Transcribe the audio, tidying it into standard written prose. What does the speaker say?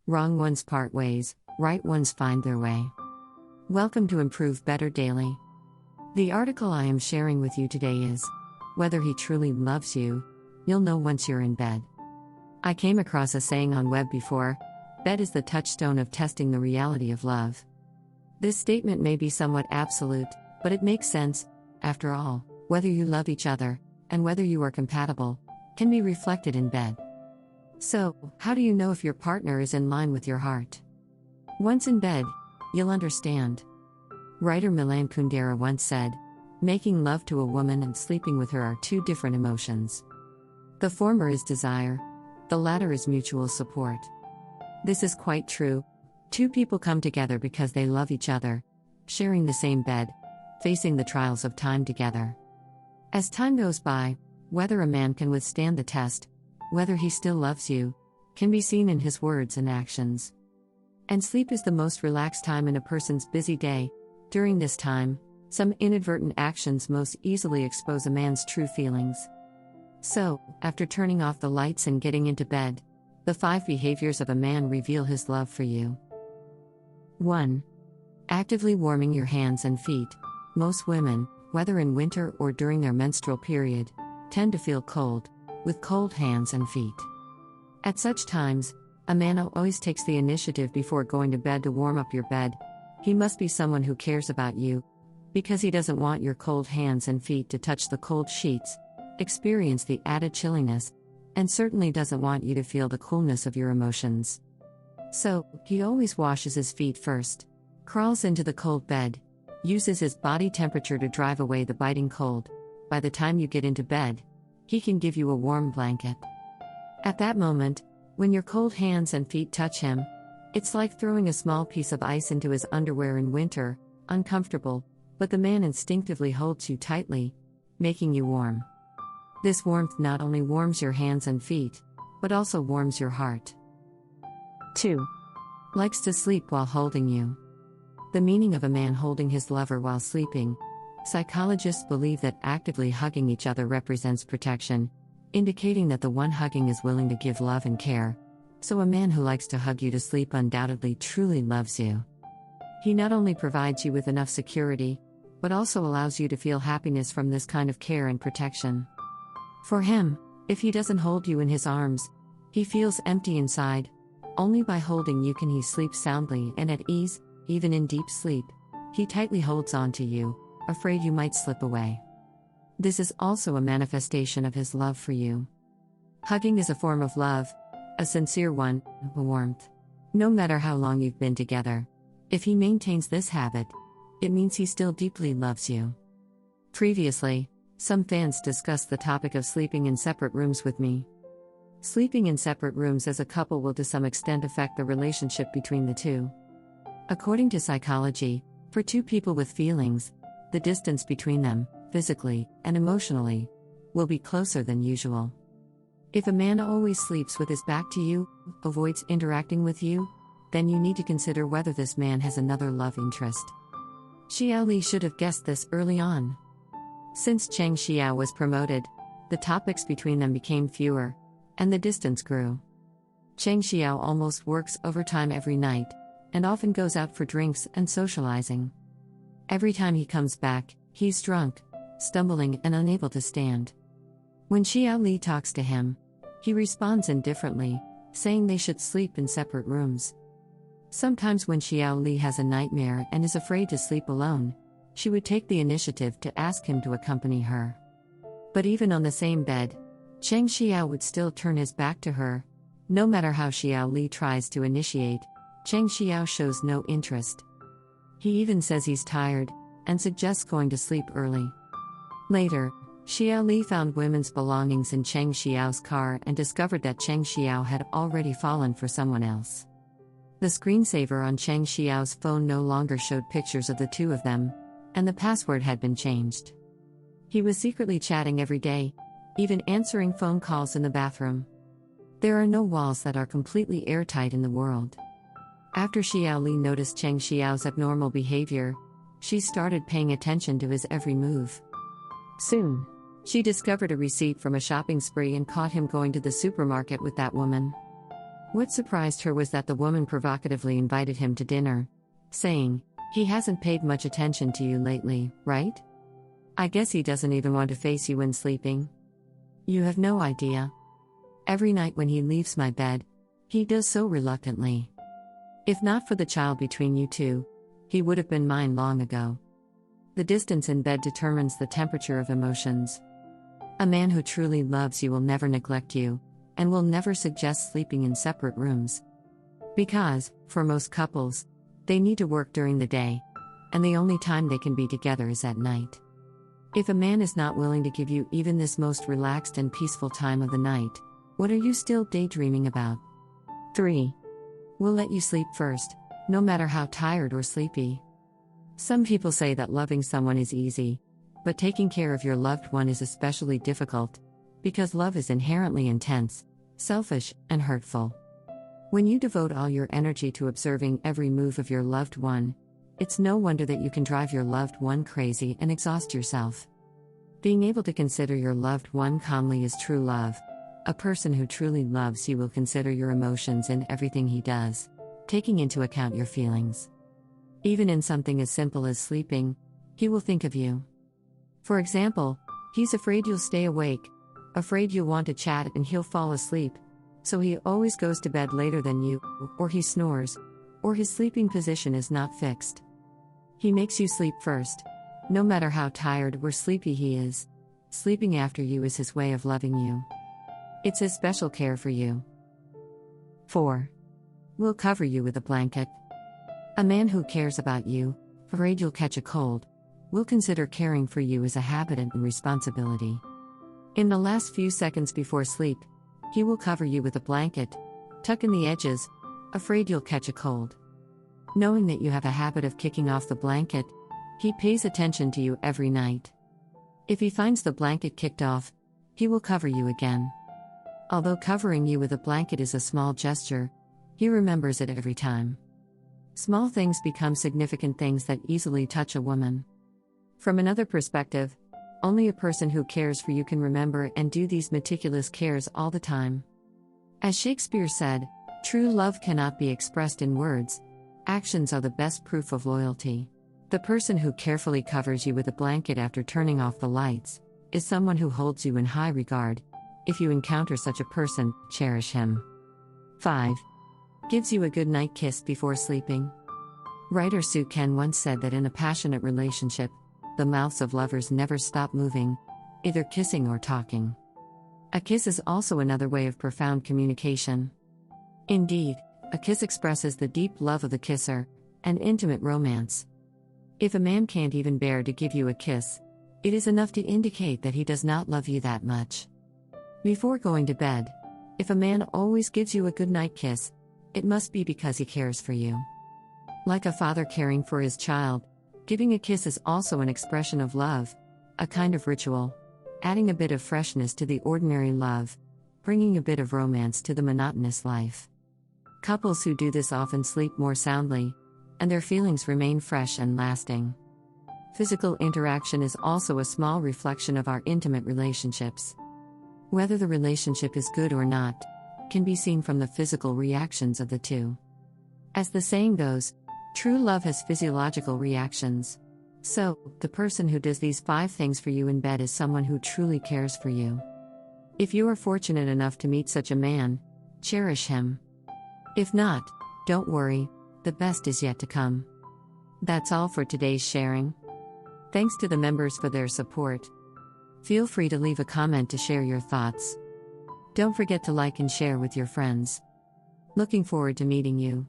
Wrong ones part ways, right ones find their way. Welcome to Improve Better Daily. The article I am sharing with you today is Whether He Truly Loves You, You'll Know Once You're in Bed. I came across a saying on web before, bed is the touchstone of testing the reality of love. This statement may be somewhat absolute, but it makes sense. After all, whether you love each other, and whether you are compatible, can be reflected in bed. So, how do you know if your partner is in line with your heart? Once in bed, you'll understand. Writer Milan Kundera once said, "Making love to a woman and sleeping with her are two different emotions. The former is desire, the latter is mutual support." This is quite true. Two people come together because they love each other, sharing the same bed, facing the trials of time together. As time goes by, whether a man can withstand the test, whether he still loves you, can be seen in his words and actions. And sleep is the most relaxed time in a person's busy day. During this time, some inadvertent actions most easily expose a man's true feelings. So, after turning off the lights and getting into bed, the 5 behaviors of a man reveal his love for you. 1. Actively warming your hands and feet. Most women, whether in winter or during their menstrual period, tend to feel cold, with cold hands and feet. At such times, a man always takes the initiative before going to bed to warm up your bed. He must be someone who cares about you, because he doesn't want your cold hands and feet to touch the cold sheets, experience the added chilliness, and certainly doesn't want you to feel the coolness of your emotions. So, he always washes his feet first, crawls into the cold bed, uses his body temperature to drive away the biting cold. By the time you get into bed, he can give you a warm blanket. At that moment, when your cold hands and feet touch him, it's like throwing a small piece of ice into his underwear in winter, uncomfortable, but the man instinctively holds you tightly, making you warm. This warmth not only warms your hands and feet, but also warms your heart. 2. Likes to sleep while holding you. The meaning of a man holding his lover while sleeping. Psychologists believe that actively hugging each other represents protection, indicating that the one hugging is willing to give love and care. So a man who likes to hug you to sleep undoubtedly truly loves you. He not only provides you with enough security, but also allows you to feel happiness from this kind of care and protection. For him, if he doesn't hold you in his arms, he feels empty inside. Only by holding you can he sleep soundly and at ease, even in deep sleep. He tightly holds on to you, afraid you might slip away. This is also a manifestation of his love for you. Hugging is a form of love, a sincere one, a warmth. No matter how long you've been together, if he maintains this habit, it means he still deeply loves you. Previously, some fans discussed the topic of sleeping in separate rooms with me. Sleeping in separate rooms as a couple will to some extent affect the relationship between the two. According to psychology, for two people with feelings, the distance between them, physically and emotionally, will be closer than usual. If a man always sleeps with his back to you, avoids interacting with you, then you need to consider whether this man has another love interest. Xiao Li should have guessed this early on. Since Cheng Xiao was promoted, the topics between them became fewer, and the distance grew. Cheng Xiao almost works overtime every night, and often goes out for drinks and socializing. Every time he comes back, he's drunk, stumbling and unable to stand. When Xiao Li talks to him, he responds indifferently, saying they should sleep in separate rooms. Sometimes when Xiao Li has a nightmare and is afraid to sleep alone, she would take the initiative to ask him to accompany her. But even on the same bed, Cheng Xiao would still turn his back to her. No matter how Xiao Li tries to initiate, Cheng Xiao shows no interest. He even says he's tired, and suggests going to sleep early. Later, Xiao Li found women's belongings in Cheng Xiao's car and discovered that Cheng Xiao had already fallen for someone else. The screensaver on Cheng Xiao's phone no longer showed pictures of the two of them, and the password had been changed. He was secretly chatting every day, even answering phone calls in the bathroom. There are no walls that are completely airtight in the world. After Xiao Li noticed Cheng Xiao's abnormal behavior, she started paying attention to his every move. Soon, she discovered a receipt from a shopping spree and caught him going to the supermarket with that woman. What surprised her was that the woman provocatively invited him to dinner, saying, "He hasn't paid much attention to you lately, right? I guess he doesn't even want to face you when sleeping. You have no idea. Every night when he leaves my bed, he does so reluctantly. If not for the child between you two, he would have been mine long ago." The distance in bed determines the temperature of emotions. A man who truly loves you will never neglect you, and will never suggest sleeping in separate rooms. Because, for most couples, they need to work during the day, and the only time they can be together is at night. If a man is not willing to give you even this most relaxed and peaceful time of the night, what are you still daydreaming about? 3. Will let you sleep first, no matter how tired or sleepy. Some people say that loving someone is easy, but taking care of your loved one is especially difficult, because love is inherently intense, selfish, and hurtful. When you devote all your energy to observing every move of your loved one, it's no wonder that you can drive your loved one crazy and exhaust yourself. Being able to consider your loved one calmly is true love. A person who truly loves you will consider your emotions in everything he does, taking into account your feelings. Even in something as simple as sleeping, he will think of you. For example, he's afraid you'll stay awake, afraid you'll want to chat and he'll fall asleep, so he always goes to bed later than you, or he snores, or his sleeping position is not fixed. He makes you sleep first, no matter how tired or sleepy he is. Sleeping after you is his way of loving you. It's his special care for you. 4. Will cover you with a blanket. A man who cares about you, afraid you'll catch a cold, will consider caring for you as a habit and responsibility. In the last few seconds before sleep, he will cover you with a blanket, tuck in the edges, afraid you'll catch a cold. Knowing that you have a habit of kicking off the blanket, he pays attention to you every night. If he finds the blanket kicked off, he will cover you again. Although covering you with a blanket is a small gesture, he remembers it every time. Small things become significant things that easily touch a woman. From another perspective, only a person who cares for you can remember and do these meticulous cares all the time. As Shakespeare said, "True love cannot be expressed in words. Actions are the best proof of loyalty." The person who carefully covers you with a blanket after turning off the lights is someone who holds you in high regard. If you encounter such a person, cherish him. 5. Gives you a good night kiss before sleeping. Writer Sue Ken once said that in a passionate relationship, the mouths of lovers never stop moving, either kissing or talking. A kiss is also another way of profound communication. Indeed, a kiss expresses the deep love of the kisser, and intimate romance. If a man can't even bear to give you a kiss, it is enough to indicate that he does not love you that much. Before going to bed, if a man always gives you a good night kiss, it must be because he cares for you. Like a father caring for his child, giving a kiss is also an expression of love, a kind of ritual, adding a bit of freshness to the ordinary love, bringing a bit of romance to the monotonous life. Couples who do this often sleep more soundly, and their feelings remain fresh and lasting. Physical interaction is also a small reflection of our intimate relationships. Whether the relationship is good or not, can be seen from the physical reactions of the two. As the saying goes, true love has physiological reactions. So, the person who does these 5 things for you in bed is someone who truly cares for you. If you are fortunate enough to meet such a man, cherish him. If not, don't worry, the best is yet to come. That's all for today's sharing. Thanks to the members for their support. Feel free to leave a comment to share your thoughts. Don't forget to like and share with your friends. Looking forward to meeting you.